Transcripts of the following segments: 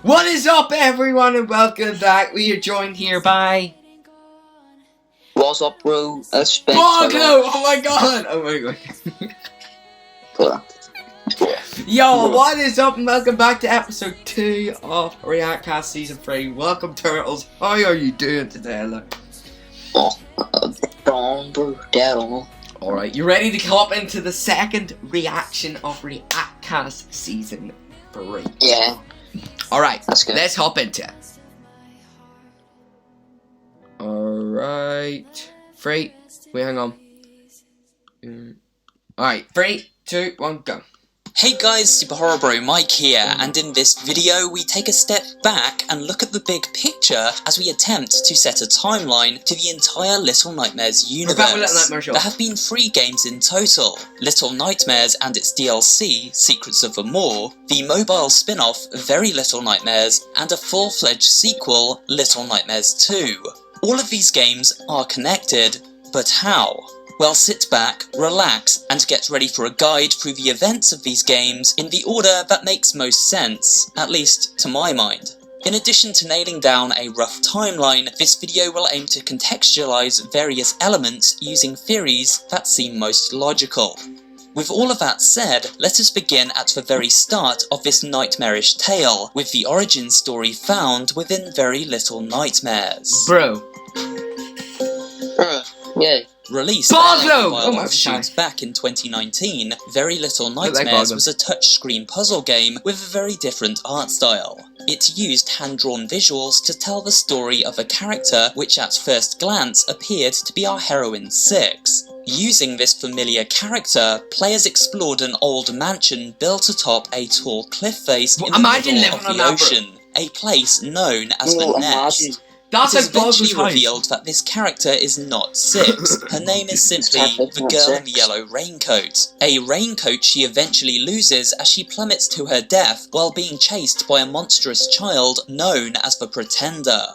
What is up, everyone, and welcome back. We are joined here by... What's up, bro? Bongo! Oh my god! Yo, what is up, and welcome back to episode 2 of Reactcast Season 3. Welcome, Turtles. How are you doing today, look? Alright, you ready to come up into the second reaction of Reactcast Season 3? Yeah. Alright, That's good. let's hop into it. Alright. 3. Wait, hang on. Alright, 3, 2, 1, go. Hey guys, Super Horror Bro Mike here, and in this video we take a step back and look at the big picture as we attempt to set a timeline to the entire Little Nightmares universe. There have been 3 games in total: Little Nightmares and its DLC, Secrets of the Maw, the mobile spin-off, Very Little Nightmares, and a full-fledged sequel, Little Nightmares 2. All of these games are connected, but how? Well, sit back, relax, and get ready for a guide through the events of these games in the order that makes most sense, at least to my mind. In addition to nailing down a rough timeline, this video will aim to contextualize various elements using theories that seem most logical. With all of that said, let us begin at the very start of this nightmarish tale, with the origin story found within Very Little Nightmares. Bro. Yeah. Released offshoots back in 2019, Very Little Nightmares was a touchscreen puzzle game with a very different art style. It used hand-drawn visuals to tell the story of a character which at first glance appeared to be our heroine Six. Using this familiar character, players explored an old mansion built atop a tall cliff face in the middle of the ocean, a place known as the Nest. It is eventually revealed that this character is not Six. Her name is simply the girl in the yellow raincoat. A raincoat she eventually loses as she plummets to her death while being chased by a monstrous child known as the Pretender.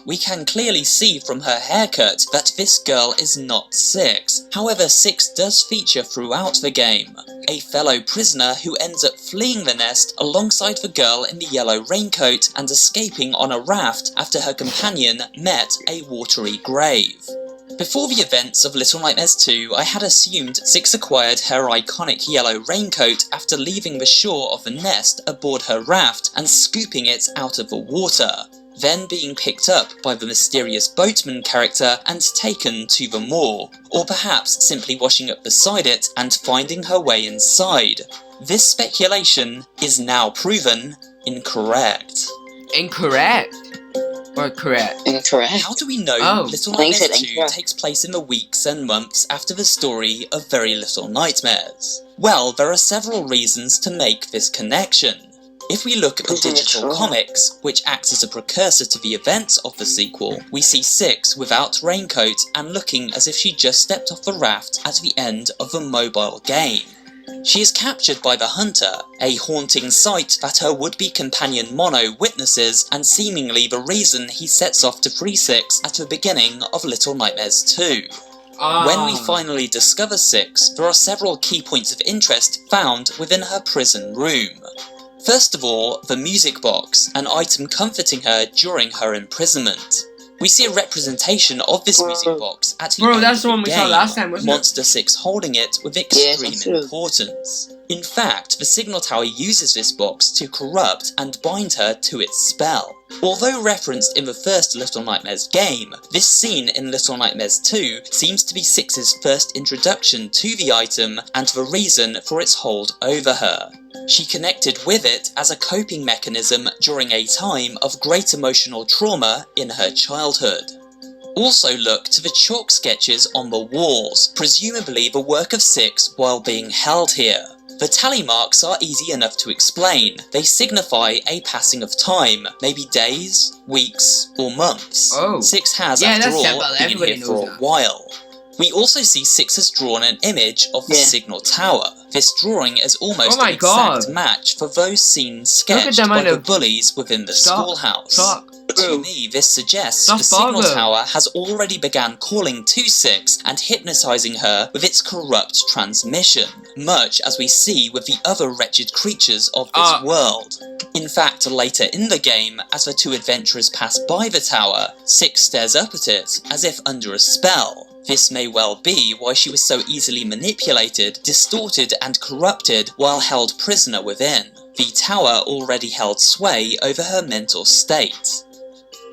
We can clearly see from her haircut that this girl is not Six. However, Six does feature throughout the game. A fellow prisoner who ends up fleeing the nest alongside the girl in the yellow raincoat and escaping on a raft after her companion met a watery grave. Before the events of Little Nightmares 2, I had assumed Six acquired her iconic yellow raincoat after leaving the shore of the nest aboard her raft and scooping it out of the water, then being picked up by the mysterious boatman character and taken to the moor, or perhaps simply washing up beside it and finding her way inside. This speculation is now proven incorrect. Incorrect? Or correct? Incorrect. How do we know Little Nightmares 2 takes place in the weeks and months after the story of Very Little Nightmares? Well, there are several reasons to make this connection. If we look at the digital comics, which acts as a precursor to the events of the sequel, we see Six without raincoat and looking as if she just stepped off the raft at the end of the mobile game. She is captured by the Hunter, a haunting sight that her would-be companion Mono witnesses, and seemingly the reason he sets off to free Six at the beginning of Little Nightmares 2. When we finally discover Six, there are several key points of interest found within her prison room. First of all, the music box, an item comforting her during her imprisonment. We see a representation of this music box at the end of the game, saw last time, wasn't Monster 6 holding it with extreme importance. In fact, the signal tower uses this box to corrupt and bind her to its spell. Although referenced in the first Little Nightmares game, this scene in Little Nightmares 2 seems to be Six's first introduction to the item and the reason for its hold over her. She connected with it as a coping mechanism during a time of great emotional trauma in her childhood. Also look to the chalk sketches on the walls, presumably the work of Six while being held here. The tally marks are easy enough to explain. They signify a passing of time, maybe days, weeks, or months. Six has, after all, been here for a while. We also see Six has drawn an image of the signal tower. This drawing is almost an exact match for those scenes sketched by the bullies within the schoolhouse. to me, this suggests the Signal Tower has already began calling to Six and hypnotizing her with its corrupt transmission, much as we see with the other wretched creatures of this world. In fact, later in the game, as the two adventurers pass by the tower, Six stares up at it as if under a spell. This may well be why she was so easily manipulated, distorted and corrupted while held prisoner within. The tower already held sway over her mental state.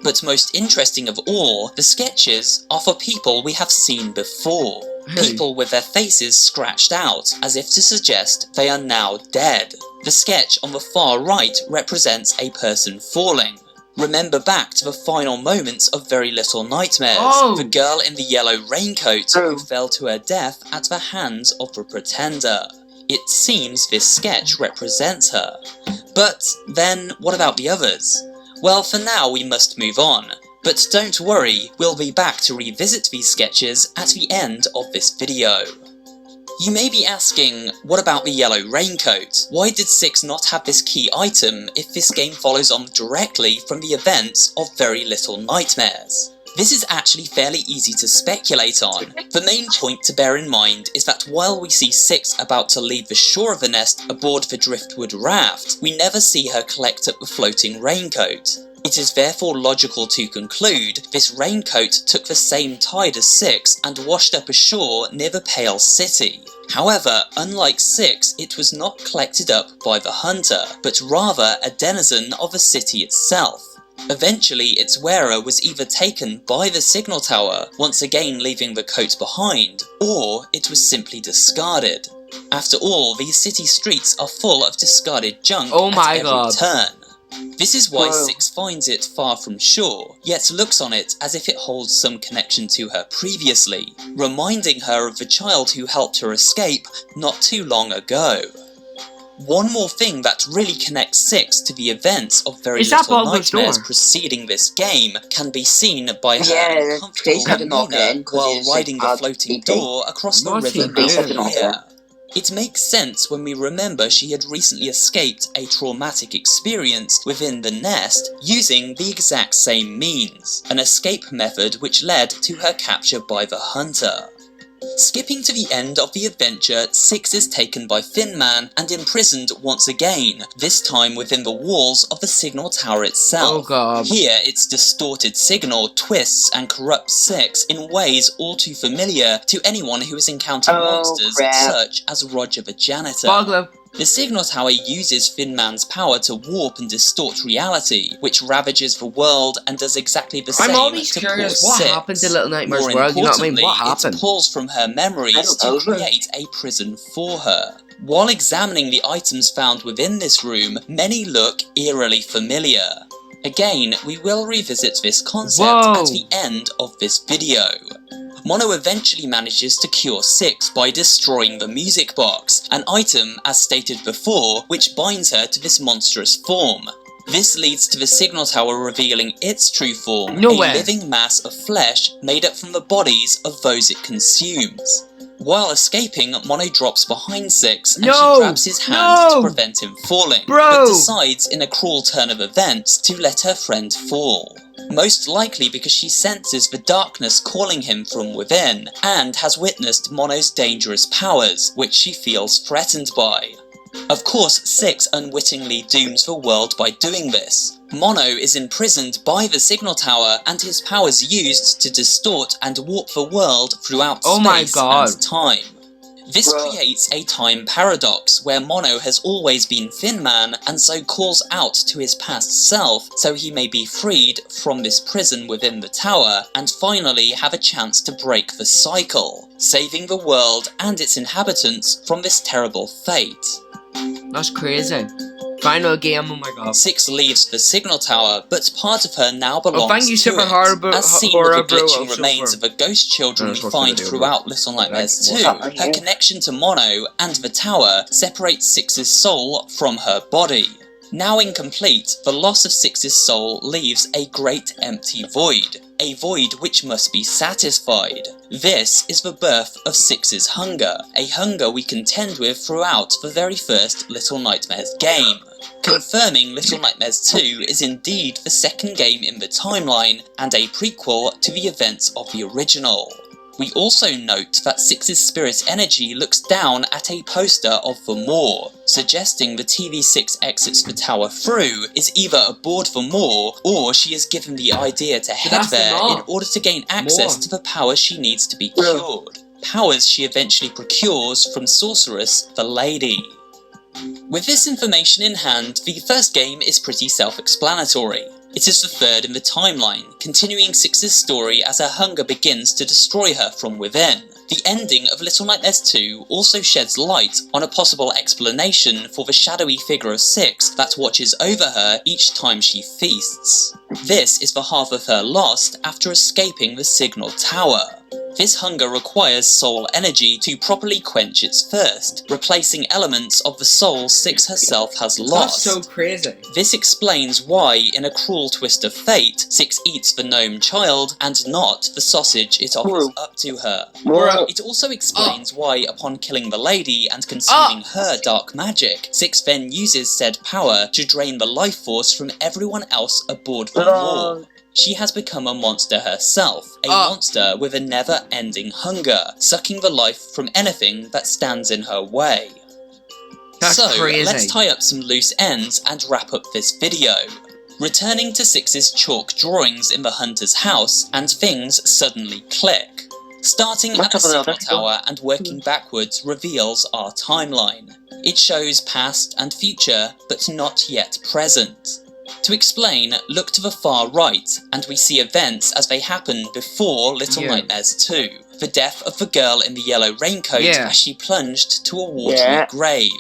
But most interesting of all, the sketches are for people we have seen before. People with their faces scratched out, as if to suggest they are now dead. The sketch on the far right represents a person falling. Remember back to the final moments of Very Little Nightmares, the girl in the yellow raincoat who fell to her death at the hands of the Pretender. It seems this sketch represents her. But then, what about the others? Well, for now we must move on. But don't worry, we'll be back to revisit these sketches at the end of this video. You may be asking, what about the yellow raincoat? Why did Six not have this key item if this game follows on directly from the events of Very Little Nightmares? This is actually fairly easy to speculate on. The main point to bear in mind is that while we see Six about to leave the shore of the nest aboard the driftwood raft, we never see her collect up the floating raincoat. It is therefore logical to conclude this raincoat took the same tide as Six and washed up ashore near the Pale City. However, unlike Six, it was not collected up by the hunter, but rather a denizen of the city itself. Eventually, its wearer was either taken by the signal tower, once again leaving the coat behind, or it was simply discarded. After all, these city streets are full of discarded junk at every turn. This is why Six finds it far from shore, yet looks on it as if it holds some connection to her previously, reminding her of the child who helped her escape not too long ago. One more thing that really connects Six to the events of Very Little Nightmares preceding this game can be seen by her comfortable demeanour while riding the floating door across the river Maria. It makes sense when we remember she had recently escaped a traumatic experience within the nest using the exact same means, an escape method which led to her capture by the hunter. Skipping to the end of the adventure, Six is taken by Thin Man and imprisoned once again, this time within the walls of the signal tower itself. Here, its distorted signal twists and corrupts Six in ways all too familiar to anyone who has encountered monsters such as Roger the Janitor. The signal tower uses Thin Man's power to warp and distort reality, which ravages the world and does exactly the same to poor Six. What happened to Little Nightmares World? You know what I mean? What happened? It pulls from her memories to create a prison for her. While examining the items found within this room, many look eerily familiar. Again, we will revisit this concept at the end of this video. Mono eventually manages to cure Six by destroying the music box, an item, as stated before, which binds her to this monstrous form. This leads to the signal tower revealing its true form, a living mass of flesh made up from the bodies of those it consumes. While escaping, Mono drops behind Six and she grabs his hand to prevent him falling, but decides in a cruel turn of events to let her friend fall. Most likely because she senses the darkness calling him from within, and has witnessed Mono's dangerous powers, which she feels threatened by. Of course, Six unwittingly dooms the world by doing this. Mono is imprisoned by the signal tower, and his powers used to distort and warp the world throughout space and time. This creates a time paradox, where Mono has always been Thin Man, and so calls out to his past self, so he may be freed from this prison within the tower, and finally have a chance to break the cycle, saving the world and its inhabitants from this terrible fate. That's crazy. Final game, oh my god. Six leaves the signal tower, but part of her now belongs thank you, to Super it. Horrible, As seen with the glitching remains of the ghost children we find throughout Little Nightmares 2, her connection to Mono and the tower separates Six's soul from her body. Now incomplete, the loss of Six's soul leaves a great empty void. A void which must be satisfied. This is the birth of Six's hunger, a hunger we contend with throughout the very first Little Nightmares game. confirming Little Nightmares 2 is indeed the second game in the timeline and a prequel to the events of the original. We also note that Six's spirit energy looks down at a poster of the Maw, suggesting the TV6 exits the tower through is either aboard the Maw, or she is given the idea to head there in order to gain access to the power she needs to be cured. Powers she eventually procures from sorceress the Lady. With this information in hand, the first game is pretty self-explanatory. It is the third in the timeline, continuing Six's story as her hunger begins to destroy her from within. The ending of Little Nightmares 2 also sheds light on a possible explanation for the shadowy figure of Six that watches over her each time she feasts. This is the half of her lost after escaping the Signal Tower. This hunger requires soul energy to properly quench its thirst, replacing elements of the soul Six herself has lost. That's so crazy. This explains why, in a cruel twist of fate, Six eats the gnome child and not the sausage it offers up to her. It also explains why, upon killing the Lady and consuming her dark magic, Six then uses said power to drain the life force from everyone else aboard the Maw. She has become a monster herself, a monster with a never-ending hunger, sucking the life from anything that stands in her way. That's crazy. Let's tie up some loose ends and wrap up this video. Returning to Six's chalk drawings in the Hunter's house, and things suddenly click. Starting at the Signal Tower and working backwards reveals our timeline. It shows past and future, but not yet present. To explain, look to the far right, and we see events as they happen before Little Nightmares 2. The death of the girl in the yellow raincoat as she plunged to a watery grave.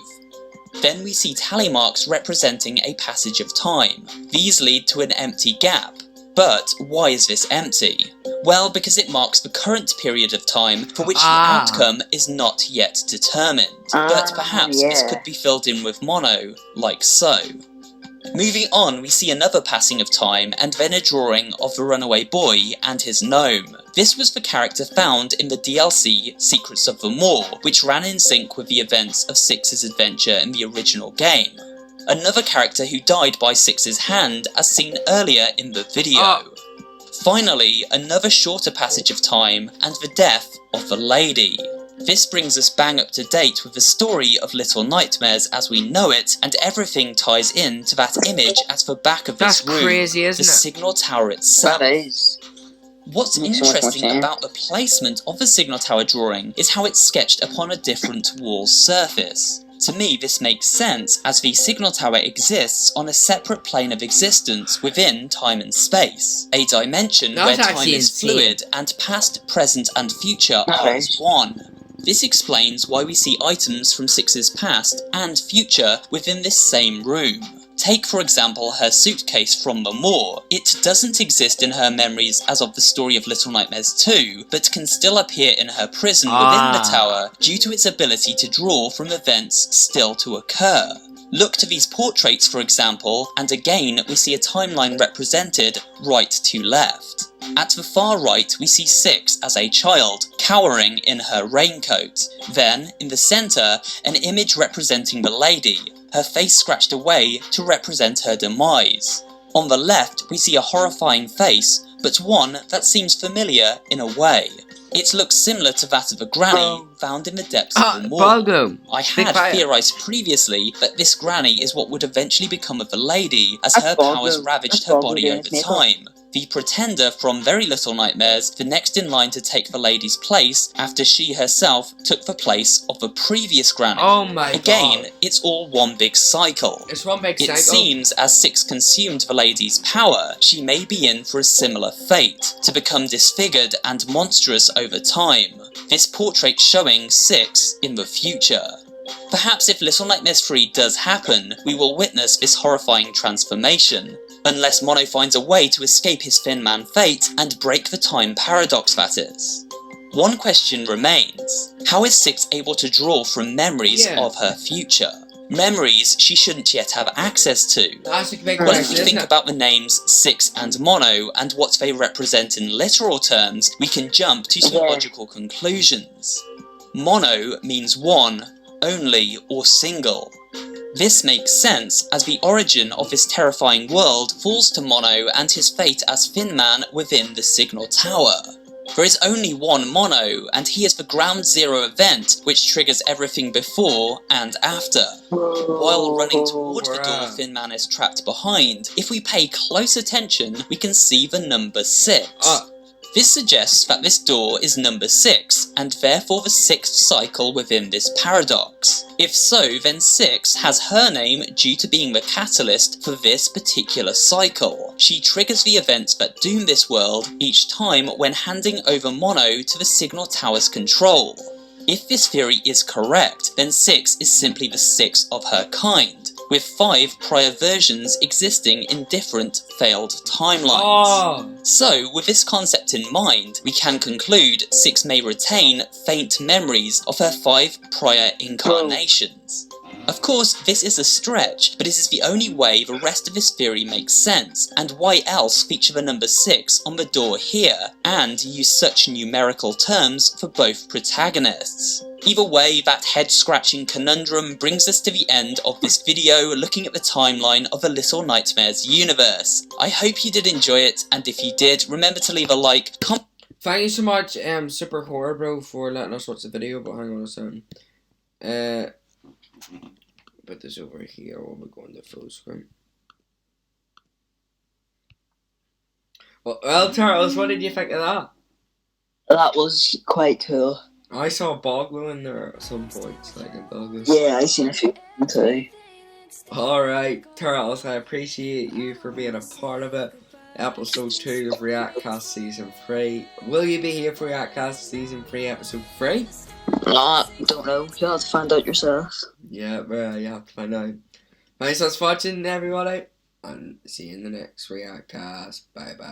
Then we see tally marks representing a passage of time. These lead to an empty gap. But why is this empty? Well, because it marks the current period of time for which the outcome is not yet determined. But perhaps this could be filled in with mono, like so. Moving on, we see another passing of time, and then a drawing of the runaway boy and his gnome. This was the character found in the DLC Secrets of the Maw, which ran in sync with the events of Six's adventure in the original game. Another character who died by Six's hand, as seen earlier in the video. Finally, another shorter passage of time, and the death of the Lady. This brings us bang up to date with the story of Little Nightmares as we know it, and everything ties in to that image at the back of this room, crazy, isn't the it? Signal Tower itself. That is. What's interesting about the placement of the Signal Tower drawing is how it's sketched upon a different wall surface. To me, this makes sense, as the Signal Tower exists on a separate plane of existence within time and space, a dimension where time is fluid and past, present and future are as one. This explains why we see items from Six's past and future within this same room. Take, for example, her suitcase from the Maw. It doesn't exist in her memories as of the story of Little Nightmares 2, but can still appear in her prison within the tower due to its ability to draw from events still to occur. Look to these portraits, for example, and again we see a timeline represented right to left. At the far right, we see Six as a child, cowering in her raincoat. Then, in the centre, an image representing the Lady, her face scratched away to represent her demise. On the left, we see a horrifying face, but one that seems familiar in a way. It looks similar to that of a granny found in the depths of the Maw. I had theorised previously that this granny is what would eventually become of the Lady, as her powers ravaged her body over time. The pretender from Very Little Nightmares, the next in line to take the Lady's place after she herself took the place of the previous granny. Oh my god. Again, it's all one big cycle. It's one big cycle. It seems as Six consumed the Lady's power, she may be in for a similar fate, to become disfigured and monstrous over time. This portrait showing Six in the future. Perhaps if Little Nightmares 3 does happen, we will witness this horrifying transformation. Unless Mono finds a way to escape his Thin Man fate and break the time paradox that is. One question remains. How is Six able to draw from memories of her future? Memories she shouldn't yet have access to. That's a big Well, if we question, think about the names Six and Mono and what they represent in literal terms, we can jump to some logical conclusions. Mono means one, only, or single. This makes sense, as the origin of this terrifying world falls to Mono and his fate as Fin Man within the Signal Tower. There is only one Mono, and he is the Ground Zero event, which triggers everything before and after. While running toward the door Fin Man is trapped behind, if we pay close attention, we can see the number 6. This suggests that this door is number 6, and therefore the 6th cycle within this paradox. If so, then 6 has her name due to being the catalyst for this particular cycle. She triggers the events that doom this world each time when handing over Mono to the Signal Tower's control. If this theory is correct, then 6 is simply the 6th of her kind, with 5 prior versions existing in different failed timelines. So, with this concept in mind, we can conclude 6 may retain faint memories of her 5 prior incarnations. Of course, this is a stretch, but it is the only way the rest of this theory makes sense, and why else feature the number 6 on the door here, and use such numerical terms for both protagonists. Either way, that head-scratching conundrum brings us to the end of this video looking at the timeline of the Little Nightmares universe. I hope you did enjoy it, and if you did, remember to leave a like, Thank you so much, Super Horror Bro, for letting us watch the video, but hang on a second. Put this over here while we go into full screen. Well, Turtles, what did you think of that? That was quite cool. I saw Boggle in there at some points, like in Douglas. Yeah, I seen a few too. Alright, Turtles, I appreciate you for being a part of it. Episode 2 of Reactcast Season 3. Will you be here for Reactcast Season 3, Episode 3? Don't know. You'll have to find out yourself. Yeah, bro, you have to find out. Thanks for watching, everybody, and see you in the next Reactcast. Bye bye.